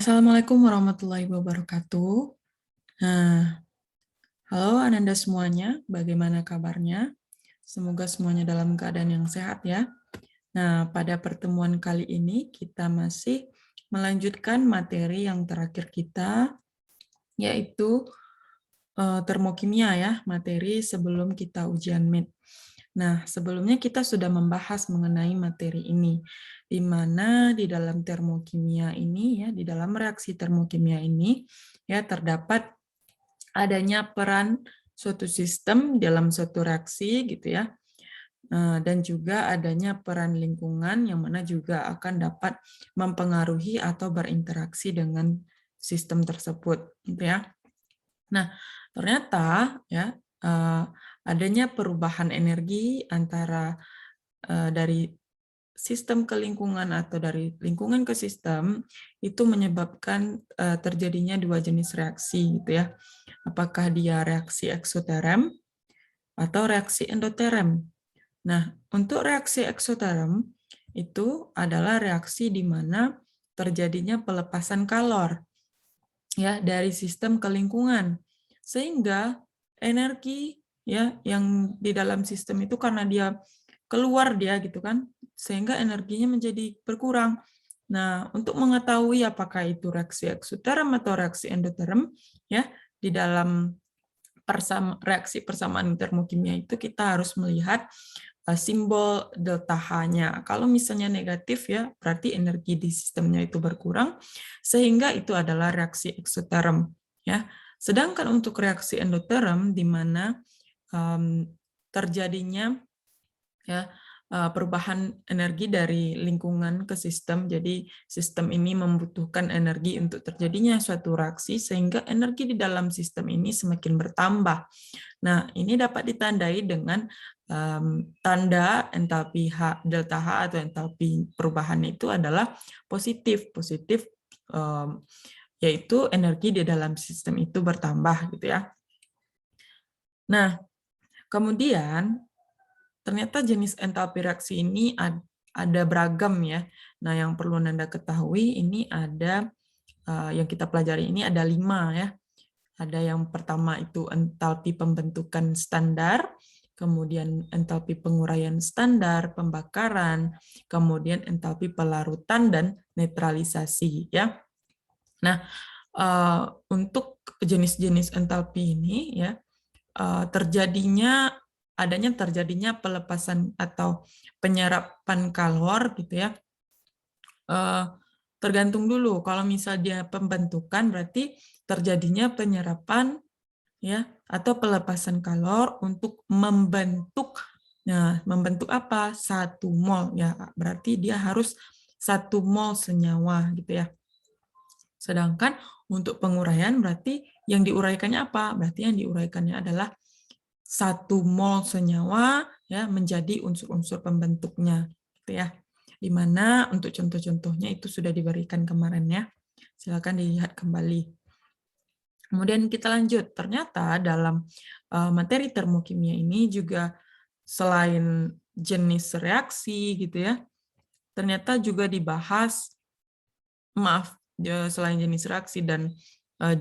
Assalamualaikum warahmatullahi wabarakatuh. Nah, halo Ananda semuanya, bagaimana kabarnya? Semoga semuanya dalam keadaan yang sehat ya. Nah, pada pertemuan kali ini kita masih melanjutkan materi yang terakhir kita, yaitu termokimia ya, materi sebelum kita ujian MIT. Nah, sebelumnya kita sudah membahas mengenai materi ini, di mana di dalam termokimia ini, ya, di dalam reaksi termokimia ini, ya, terdapat adanya peran suatu sistem dalam suatu reaksi, gitu ya, dan juga adanya peran lingkungan yang mana juga akan dapat mempengaruhi atau berinteraksi dengan sistem tersebut, gitu ya. Nah, ternyata ya adanya perubahan energi antara dari sistem ke lingkungan atau dari lingkungan ke sistem itu menyebabkan terjadinya dua jenis reaksi, gitu ya. Apakah dia reaksi eksoterem atau reaksi endoterem. Nah, untuk reaksi eksoterem itu adalah reaksi di mana terjadinya pelepasan kalor ya dari sistem ke lingkungan. Sehingga energi ya yang di dalam sistem itu karena dia keluar dia gitu kan, sehingga energinya menjadi berkurang. Nah, untuk mengetahui apakah itu reaksi eksoterem atau reaksi endoterem ya, di dalam reaksi persamaan termokimia itu kita harus melihat simbol delta H-nya. Kalau misalnya negatif ya, berarti energi di sistemnya itu berkurang, sehingga itu adalah reaksi eksoterem. Ya. Sedangkan untuk reaksi endoterem, di mana terjadinya ya perubahan energi dari lingkungan ke sistem. Jadi sistem ini membutuhkan energi untuk terjadinya suatu reaksi sehingga energi di dalam sistem ini semakin bertambah. Nah, ini dapat ditandai dengan tanda entalpi delta H atau entalpi perubahan itu adalah positif. Positif yaitu energi di dalam sistem itu bertambah gitu ya. Nah, kemudian ternyata jenis entalpi reaksi ini ada beragam ya. Nah, yang perlu Anda ketahui ini ada yang kita pelajari ini ada 5 ya. Ada yang pertama itu entalpi pembentukan standar, kemudian entalpi penguraian standar, pembakaran, kemudian entalpi pelarutan dan netralisasi ya. Nah, untuk jenis-jenis entalpi ini ya terjadinya pelepasan atau penyerapan kalor gitu ya. Tergantung dulu kalau misal dia pembentukan berarti terjadinya penyerapan ya atau pelepasan kalor untuk membentuk. Nah, membentuk apa? 1 mol ya. Berarti dia harus 1 mol senyawa gitu ya. Sedangkan untuk penguraian berarti yang diuraikannya apa? Berarti yang diuraikannya adalah 1 mol senyawa ya menjadi unsur-unsur pembentuknya gitu ya. Di mana untuk contoh-contohnya itu sudah diberikan kemarin ya. Silakan dilihat kembali. Kemudian kita lanjut. Ternyata dalam materi termokimia ini juga selain jenis reaksi gitu ya, ternyata juga dibahas selain jenis reaksi dan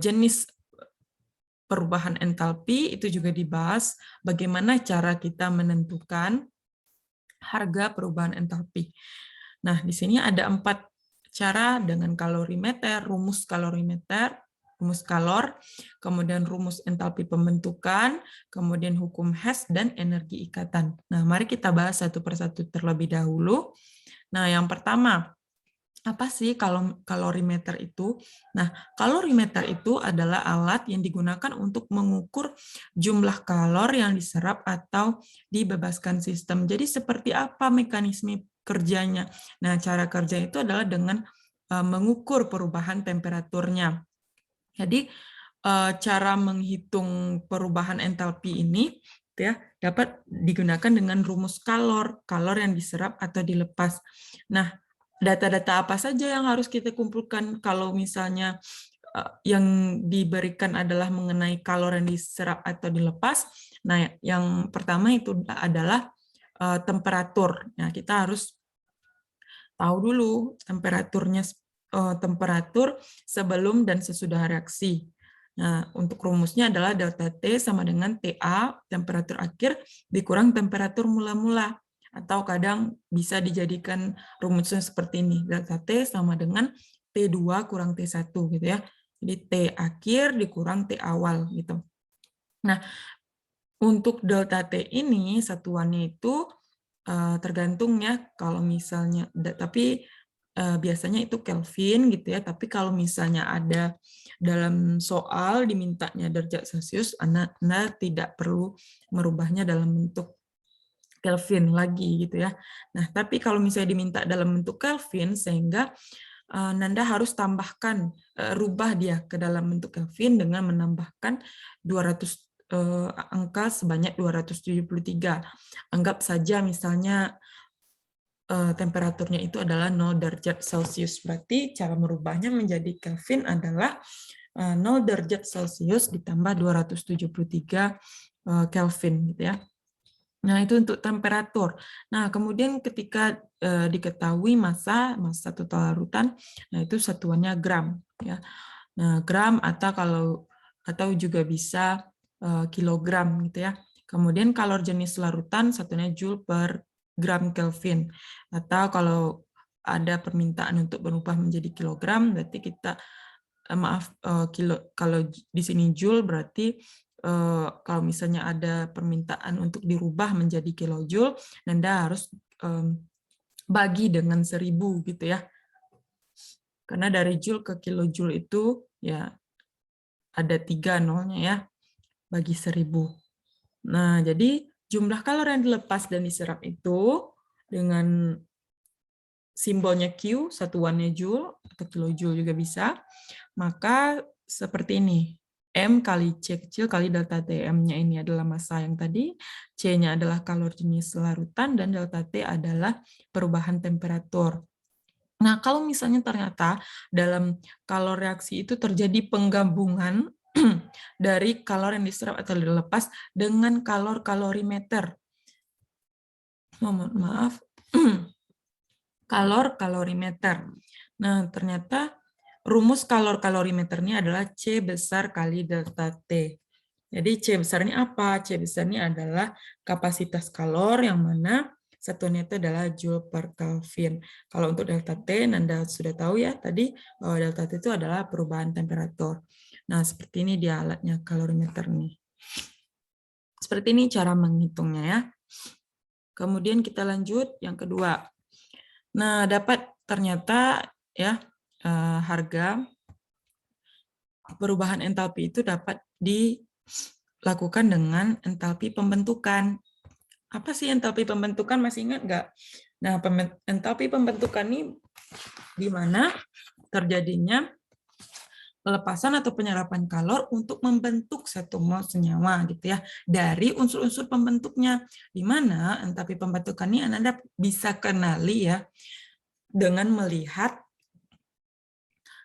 jenis perubahan entalpi itu juga dibahas bagaimana cara kita menentukan harga perubahan entalpi. Nah, di sini ada 4 cara dengan kalorimeter, rumus kalorimeter, rumus kalor, kemudian rumus entalpi pembentukan, kemudian hukum Hess, dan energi ikatan. Nah, mari kita bahas satu persatu terlebih dahulu. Nah, yang pertama, apa sih kalorimeter itu? Nah, kalorimeter itu adalah alat yang digunakan untuk mengukur jumlah kalor yang diserap atau dibebaskan sistem. Jadi seperti apa mekanisme kerjanya? Nah, cara kerja itu adalah dengan mengukur perubahan temperaturnya. Jadi cara menghitung perubahan entalpi ini ya dapat digunakan dengan rumus kalor yang diserap atau dilepas. Nah, data-data apa saja yang harus kita kumpulkan kalau misalnya yang diberikan adalah mengenai kalor yang diserap atau dilepas? Nah, yang pertama itu adalah temperatur. Nah, kita harus tahu dulu temperaturnya temperatur sebelum dan sesudah reaksi. Nah, untuk rumusnya adalah delta T sama dengan TA, temperatur akhir, dikurang temperatur mula-mula. Atau kadang bisa dijadikan rumusnya seperti ini. Delta T sama dengan T2 kurang T1 gitu ya. Jadi T akhir dikurang T awal gitu. Nah, untuk delta T ini satuannya itu tergantung ya, kalau misalnya, tapi biasanya itu Kelvin gitu ya, tapi kalau misalnya ada dalam soal dimintanya derajat Celcius, Anda tidak perlu merubahnya dalam bentuk Kelvin lagi gitu ya. Nah, tapi kalau misalnya diminta dalam bentuk Kelvin, sehingga Nanda harus tambahkan, rubah dia ke dalam bentuk Kelvin dengan menambahkan 200 angka sebanyak 273. Anggap saja misalnya temperaturnya itu adalah 0 derajat Celcius. Berarti cara merubahnya menjadi Kelvin adalah 0 derajat Celcius ditambah 273 Kelvin gitu ya. Nah, itu untuk temperatur. Nah, kemudian ketika diketahui massa total larutan, nah itu satuannya gram ya. Nah, gram atau juga bisa kilogram gitu ya. Kemudian kalor jenis larutan satunya joule per gram Kelvin. Atau kalau ada permintaan untuk berubah menjadi kilogram, berarti kita kalau di sini joule berarti kalau misalnya ada permintaan untuk dirubah menjadi kilojoule, Nanda harus bagi dengan 1000 gitu ya. Karena dari joule ke kilojoule itu ya ada 3 nolnya ya, bagi 1000. Nah, jadi jumlah kalori yang dilepas dan diserap itu dengan simbolnya Q, satuannya joule atau kilojoule juga bisa, maka seperti ini. M kali C kecil kali delta T. M-nya ini adalah massa yang tadi, C-nya adalah kalor jenis larutan, dan delta T adalah perubahan temperatur. Nah, kalau misalnya ternyata dalam kalor reaksi itu terjadi penggabungan dari kalor yang diserap atau dilepas dengan kalor kalorimeter. Mohon maaf. Kalor kalorimeter. Nah, ternyata rumus kalor kalorimeternya adalah C besar kali delta T. Jadi C besarnya apa? C besarnya adalah kapasitas kalor yang mana satuannya itu adalah joule per Kelvin. Kalau untuk delta T, Anda sudah tahu ya tadi bahwa delta T itu adalah perubahan temperatur. Nah, seperti ini dia alatnya kalorimeter nih. Seperti ini cara menghitungnya ya. Kemudian kita lanjut yang kedua. Nah, dapat ternyata ya harga perubahan entalpi itu dapat dilakukan dengan entalpi pembentukan. Apa sih entalpi pembentukan? Masih ingat nggak? Nah, entalpi pembentukan ini di mana terjadinya pelepasan atau penyerapan kalor untuk membentuk satu mol senyawa gitu ya dari unsur-unsur pembentuknya. Di mana entalpi pembentukan ini Anda bisa kenali ya dengan melihat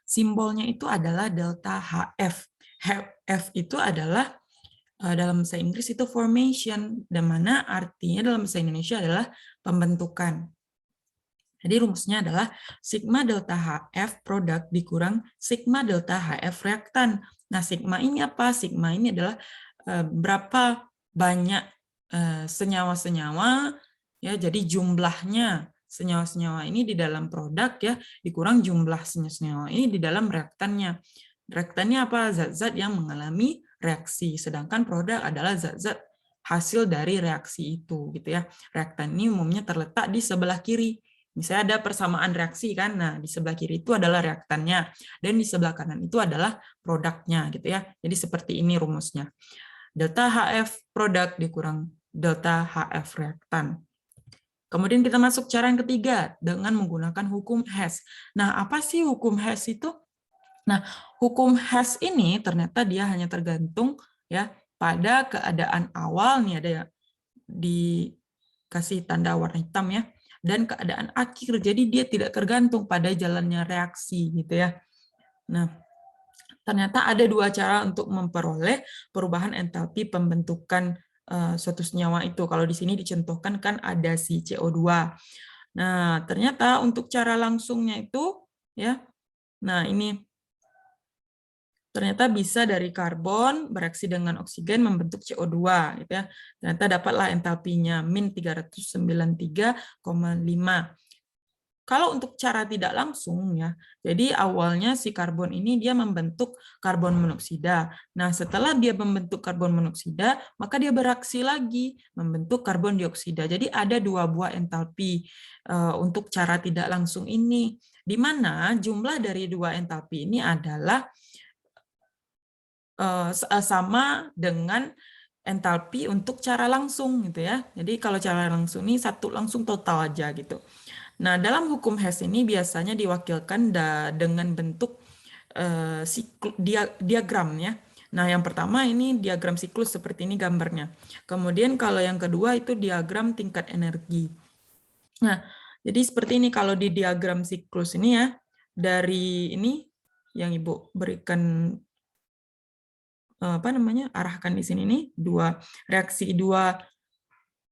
simbolnya itu adalah delta HF. F itu adalah dalam bahasa Inggris itu formation, dan mana artinya dalam bahasa Indonesia adalah pembentukan. Jadi rumusnya adalah sigma delta HF produk dikurang sigma delta HF reaktan. Nah, sigma ini apa? Sigma ini adalah berapa banyak senyawa-senyawa ya, jadi jumlahnya senyawa-senyawa ini di dalam produk ya dikurang jumlah senyawa-senyawa ini di dalam reaktannya. Reaktannya apa? Zat-zat yang mengalami reaksi, sedangkan produk adalah zat-zat hasil dari reaksi itu gitu ya. Reaktan ini umumnya terletak di sebelah kiri. Misalnya ada persamaan reaksi kan, nah di sebelah kiri itu adalah reaktannya, dan di sebelah kanan itu adalah produknya gitu ya. Jadi seperti ini rumusnya. Delta HF produk dikurang delta HF reaktan. Kemudian kita masuk cara yang ketiga dengan menggunakan hukum Hess. Nah, apa sih hukum Hess itu? Nah, hukum Hess ini ternyata dia hanya tergantung ya pada keadaan awal nih, ada ya dikasih tanda warna hitam ya, dan keadaan akhir. Jadi dia tidak tergantung pada jalannya reaksi gitu ya. Nah, ternyata ada dua cara untuk memperoleh perubahan entalpi pembentukan suatu senyawa itu. Kalau di sini dicontohkan kan ada si CO2. Nah, ternyata untuk cara langsungnya itu ya Nah, ini ternyata bisa dari karbon bereaksi dengan oksigen membentuk CO2 gitu ya. Ternyata dapatlah entalpinya min 393,5. Kalau untuk cara tidak langsung ya, jadi awalnya si karbon ini dia membentuk karbon monoksida. Nah, setelah dia membentuk karbon monoksida, maka dia bereaksi lagi membentuk karbon dioksida. Jadi ada dua buah entalpi untuk cara tidak langsung ini, di mana jumlah dari dua entalpi ini adalah sama dengan entalpi untuk cara langsung gitu ya. Jadi kalau cara langsung ini satu langsung total aja gitu. Nah, dalam hukum Hess ini biasanya diwakilkan dengan bentuk diagram ya. Nah, yang pertama ini diagram siklus seperti ini gambarnya. Kemudian kalau yang kedua itu diagram tingkat energi. Nah, jadi seperti ini kalau di diagram siklus ini ya, dari ini yang Ibu berikan arahkan di sini nih, dua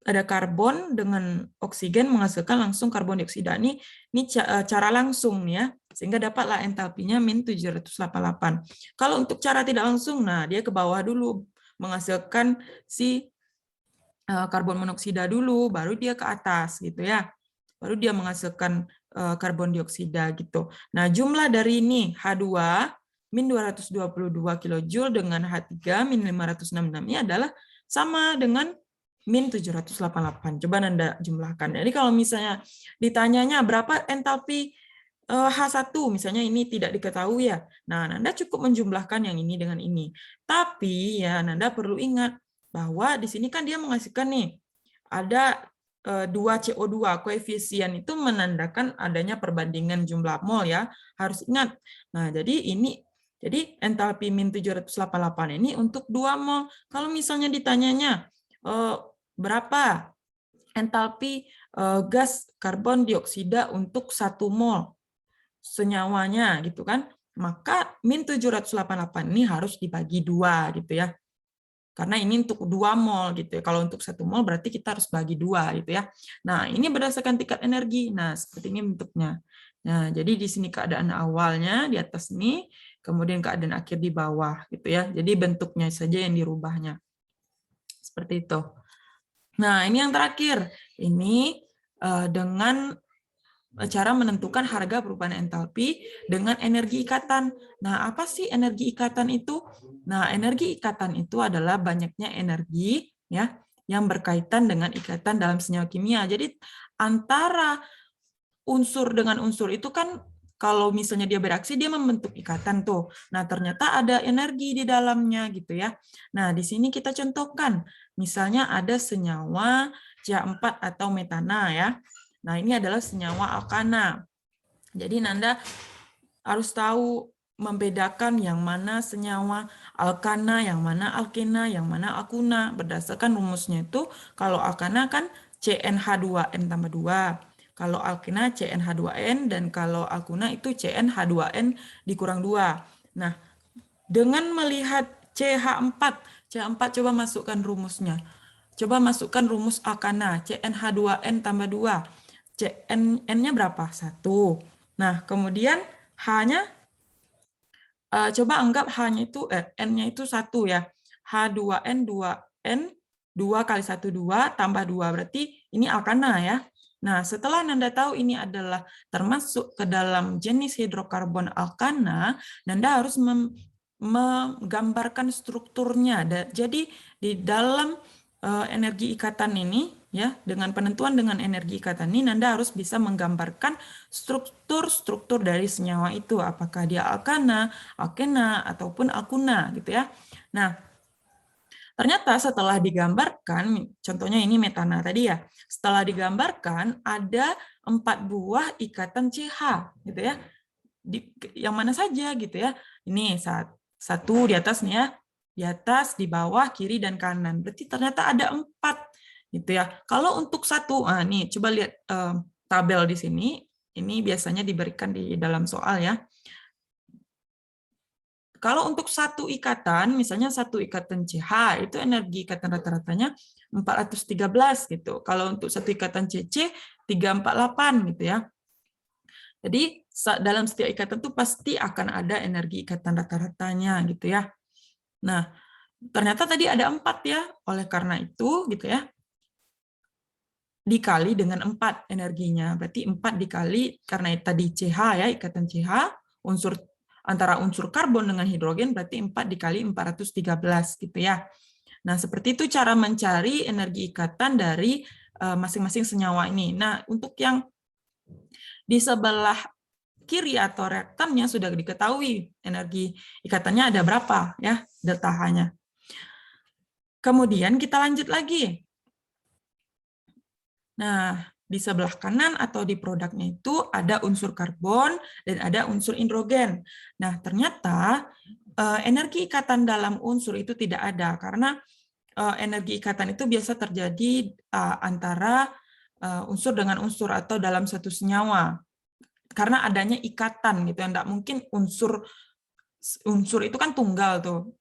ada karbon dengan oksigen menghasilkan langsung karbon dioksida. Ini cara langsung ya, sehingga dapatlah entalpinya min 788. Kalau untuk cara tidak langsung, nah dia ke bawah dulu menghasilkan si karbon monoksida dulu, baru dia ke atas gitu ya. Baru dia menghasilkan karbon dioksida gitu. Nah, jumlah dari ini H2 min 222 kJ dengan H3 min 566 ini adalah sama dengan min 788. Coba Nanda jumlahkan. Jadi kalau misalnya ditanyanya berapa entalpi H1, misalnya ini tidak diketahui ya. Nah, Nanda cukup menjumlahkan yang ini dengan ini. Tapi ya Nanda perlu ingat bahwa di sini kan dia menghasilkan nih, ada 2 CO2, koefisien itu menandakan adanya perbandingan jumlah mol ya. Harus ingat. Nah, jadi entalpi min 788 ini untuk 2 mol. Kalau misalnya ditanyanya berapa entalpi gas karbon dioksida untuk 1 mol senyawanya gitu kan, maka min 788 ini harus dibagi 2 gitu ya. Karena ini untuk 2 mol gitu ya. Kalau untuk 1 mol berarti kita harus bagi 2 gitu ya. Nah, ini berdasarkan tingkat energi. Nah, seperti ini bentuknya. Nah, jadi di sini keadaan awalnya di atas ini, kemudian keadaan akhir di bawah gitu ya. Jadi bentuknya saja yang dirubahnya. Seperti itu. Nah, ini yang terakhir. Ini dengan cara menentukan harga perubahan entalpi dengan energi ikatan. Nah, apa sih energi ikatan itu? Nah, energi ikatan itu adalah banyaknya energi ya yang berkaitan dengan ikatan dalam senyawa kimia. Jadi antara unsur dengan unsur itu kan kalau misalnya dia bereaksi dia membentuk ikatan tuh. Nah, ternyata ada energi di dalamnya gitu ya. Nah, di sini kita contohkan. Misalnya ada senyawa CH4 atau metana ya. Nah, ini adalah senyawa alkana. Jadi Nanda harus tahu membedakan yang mana senyawa alkana, yang mana alkena, yang mana alkuna. Berdasarkan rumusnya itu, kalau alkana kan CnH2n tambah 2. Kalau alkena CnH2n, dan kalau alkuna itu CnH2n dikurang 2. Nah, dengan melihat CH4 coba masukkan rumusnya. Coba masukkan rumus alkana, CnH2n tambah 2. N-nya berapa? 1. Nah, kemudian H-nya, coba anggap H-nya itu, N-nya itu 1 ya. H2N, 2N, 2 kali 1, 2, tambah 2. Berarti ini alkana ya. Nah, setelah Nanda tahu ini adalah termasuk ke dalam jenis hidrokarbon alkana, Nanda harus menggambarkan strukturnya. Jadi, di dalam energi ikatan ini, ya, dengan penentuan dengan energi ikatan ini, Nanda harus bisa menggambarkan struktur-struktur dari senyawa itu, apakah dia alkana, alkena, ataupun alkuna, gitu ya. Nah, ternyata setelah digambarkan, contohnya ini metana tadi ya, setelah digambarkan ada 4 buah ikatan CH, gitu ya. Yang mana saja gitu ya. Ini satu di atas nih ya, di atas, di bawah, kiri, dan kanan. Berarti ternyata ada 4 gitu ya. Kalau untuk satu, nih coba lihat tabel di sini. Ini biasanya diberikan di dalam soal ya. Kalau untuk satu ikatan, misalnya satu ikatan CH, itu energi ikatan rata-ratanya 413 gitu. Kalau untuk satu ikatan CC 348 gitu ya. Jadi dalam setiap ikatan itu pasti akan ada energi ikatan rata-ratanya gitu ya. Nah, ternyata tadi ada 4 ya. Oleh karena itu gitu ya, dikali dengan 4 energinya. Berarti 4 dikali, karena tadi CH ya, ikatan CH, unsur antara unsur karbon dengan hidrogen, berarti 4 dikali 413 gitu ya. Nah, seperti itu cara mencari energi ikatan dari masing-masing senyawa ini. Nah, untuk yang di sebelah kiri atau reaktannya sudah diketahui energi ikatannya ada berapa ya, delta H-nya. Kemudian kita lanjut lagi. Nah, di sebelah kanan atau di produknya itu ada unsur karbon dan ada unsur hidrogen. Nah, ternyata energi ikatan dalam unsur itu tidak ada karena energi ikatan itu biasa terjadi antara unsur dengan unsur atau dalam satu senyawa. Karena adanya ikatan gitu, enggak mungkin unsur itu kan tunggal tuh.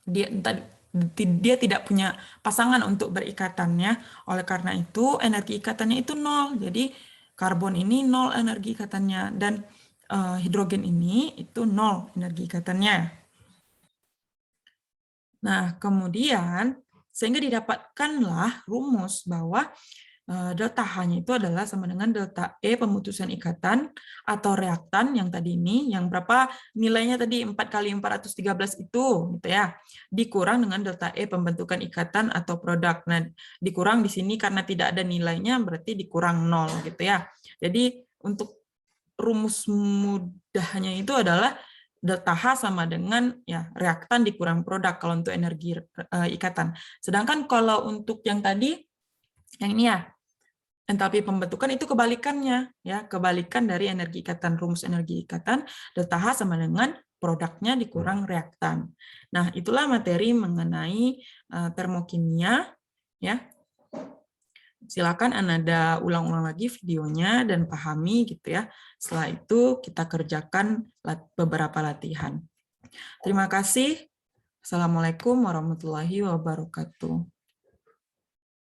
Dia tidak punya pasangan untuk berikatannya. Oleh karena itu energi ikatannya itu nol. Jadi karbon ini nol energi ikatannya dan hidrogen ini itu nol energi ikatannya. Nah, kemudian sehingga didapatkanlah rumus bahwa delta H-nya itu adalah sama dengan delta E pemutusan ikatan atau reaktan yang tadi ini, yang berapa nilainya tadi 4 kali 413 itu, gitu ya, dikurang dengan delta E pembentukan ikatan atau produk. Nah, dikurang di sini karena tidak ada nilainya, berarti dikurang 0, gitu ya. Jadi, untuk rumus mudahnya itu adalah delta H sama dengan ya reaktan dikurang produk kalau untuk energi ikatan. Sedangkan kalau untuk yang tadi, yang ini ya, entalpi pembentukan itu kebalikannya ya, kebalikan dari energi ikatan. Rumus energi ikatan delta H sama dengan produknya dikurang reaktan. Nah, itulah materi mengenai termokimia ya. Silakan Anda ulang-ulang lagi videonya dan pahami gitu ya. Setelah itu kita kerjakan beberapa latihan. Terima kasih. Assalamualaikum warahmatullahi wabarakatuh.